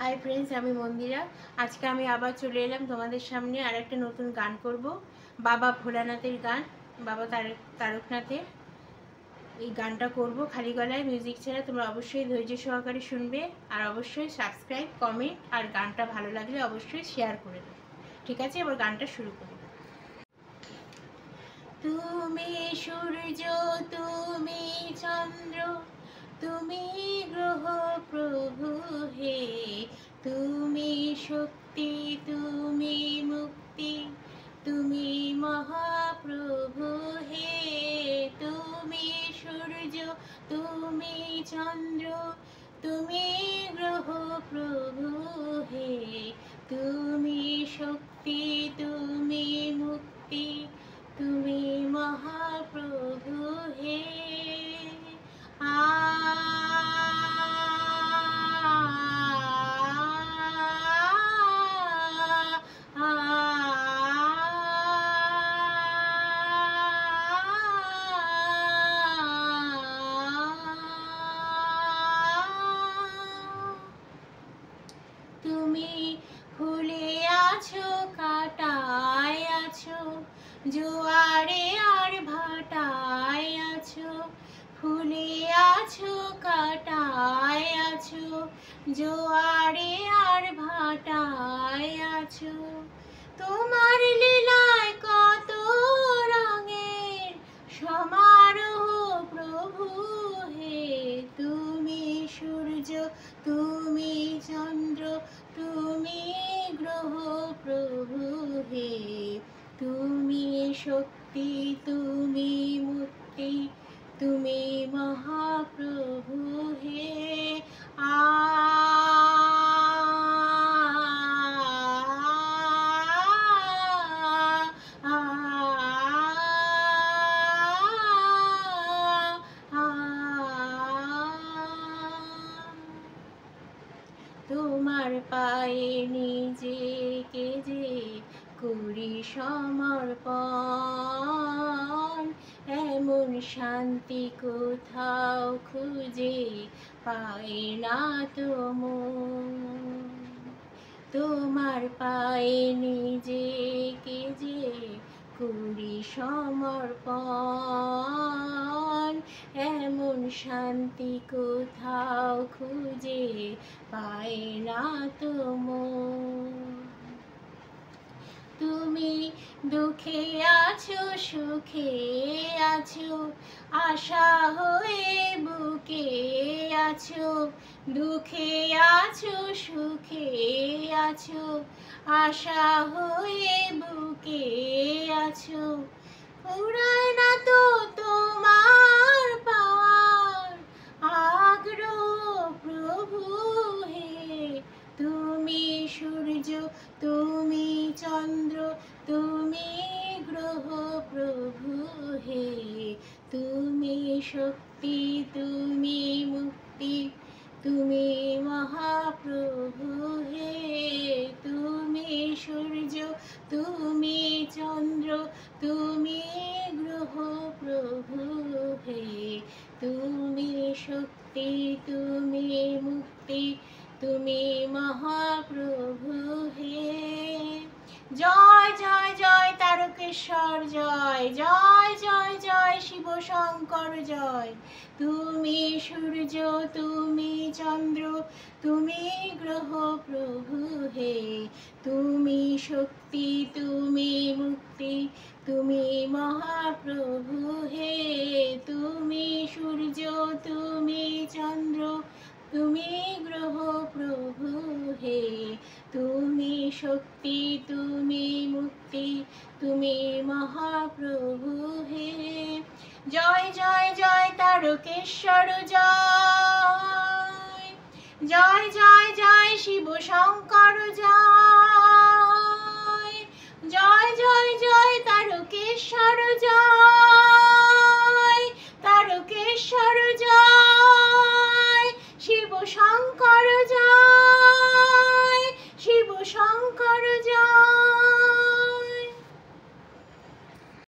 Hi friends, আমি মন্দিরা। আজকে আমি আবার চলে এলাম তোমাদের সামনে আর একটা নতুন গান করব। বাবা ভোলানাথের গান, বাবা তারকনাথের এই গানটা করব খালি গলায়, মিউজিক ছাড়া। তোমরা অবশ্যই ধৈর্য সহকারে শুনবে আর অবশ্যই সাবস্ক্রাইব, কমেন্ট আর গানটা ভালো লাগলে অবশ্যই শেয়ার করে দেবে। ঠিক আছে, এবার গানটা শুরু করি। তুমি সূর্য, তুমি চন্দ্র, তুমি গ্রহ প্রভু হে, তুমি শক্তি, তুমি মুক্তি, তুমি মহাপ্রভু হে। তুমি সূর্য, তুমি চন্দ্র, তুমি গ্রহ প্রভু হে, তুমি শক্তি, তুমি মুক্তি, তুমি মহাপ্রভু হে। তুমি ফুলে আছো, কাটায় আছো, জোয়ারে আর ভাটায় আছো। ফুলে আছো, কাটায় আছো, জোয়ারে আর ভাটায় আছো। তোমার লীলায় কত রঙের সমারোহ প্রভু হে। তুমি সূর্য, তুমি চন্দ্র, তুমি গ্রহ প্রভু হে, তুমি শক্তি, তুমি মুক্তি, তুমি মহাপ্রভু হে। তোমার পায়ে নিজেকে যে করি সমর্পণ, এমন শান্তি কোথাও খুঁজে পাই না তো মন। তোমার পায়ে নিজেকে যে করি সমর্পণ, এমন শান্তি কোথাও খুঁজে পাই না তো মন। তুমি দুঃখে আছো, সুখে আছো, আশা হয়ে বুকে আছো। দুঃখে আছো, সুখে আছো, আশা হয়ে বুকে আছো। ফুরায় না তো তোমার পাওয়ার আগ্রহ প্রভু হে। তুমি সূর্য, তুমি চন্দ্র, তুমি গ্রহ প্রভু হে, তুমি শক্তি, তুমি মুক্তি, তুমি মহাপ্রভু হে। তুমি সূর্য, তুমি চন্দ্র, তুমি গ্রহ প্রভু হে, তুমি শক্তি, তুমি মুক্তি, তুমি মহাপ্রভু হে। জয় জয় জয় তারকেশ্বর জয়, জয় জয় জয় শিব শঙ্কর জয়। তুমি সূর্য, তুমি চন্দ্র, তুমি গ্রহ প্রভু হে, তুমি শক্তি, তুমি মুক্তি, তুমি মহাপ্রভু হে। তুমি সূর্য, তুমি চন্দ্র, তুমি গ্রহ প্রভু হে, তুমি শক্তি, তুমি মুক্তি, তুমি মহাপ্রভু হে। জয় জয় জয় তারকেশ্বর জয়, জয় জয় জয় শিব শঙ্কর জয়, জয় জয় জয় তারকেশ্বর জয়।